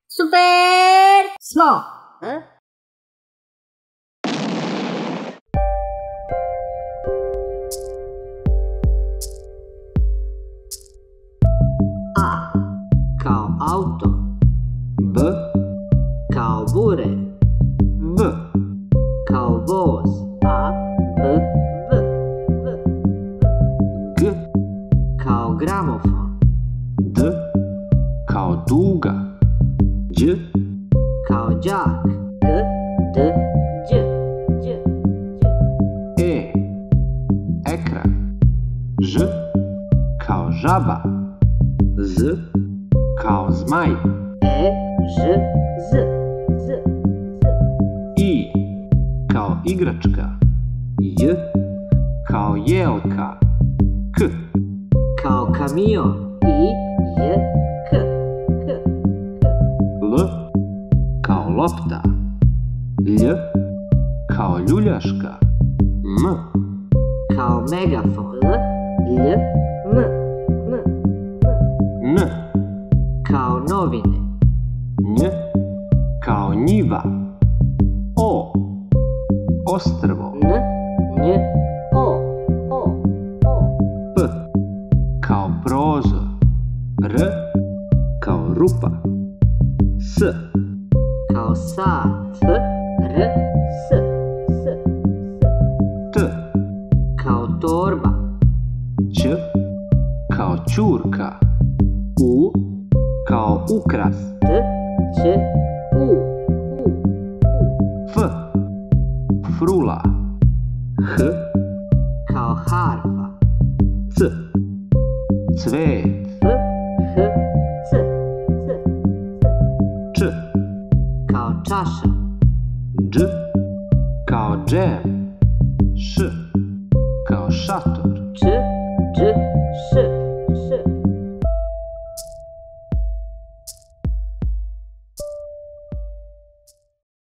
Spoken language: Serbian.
Super small. A kao auto, B kao bure, V kao voz, A, B, V, V, G kao gramofon, D kao duga, Đ kao đak, G, D, Đ, Đ, Đ. E ekran, Ž kao žaba, Z kao zmaj, E, Ž, Z, Z, Z. I kao igračka, J kao jelka, K Kao kamion, I, J, K, K, K. L kao lopta, Lj kao ljuljaška, M Kao megafon, L, Lj, M, M, M. N Kao novine, Nj kao njiva, O ostrvo, N, Nj, O, O, O. P kao prozor, R kao rupa, S Kao sat, F, R, S, S, S. T Kao torba, Ć kao ćurka, U kao ukras, T, Č, U, U. F frula, H Kao harfa, C cvet, F, H, C, C, C. Č Kao čaša, Dž kao džem, Š kao šator, Č, Dž,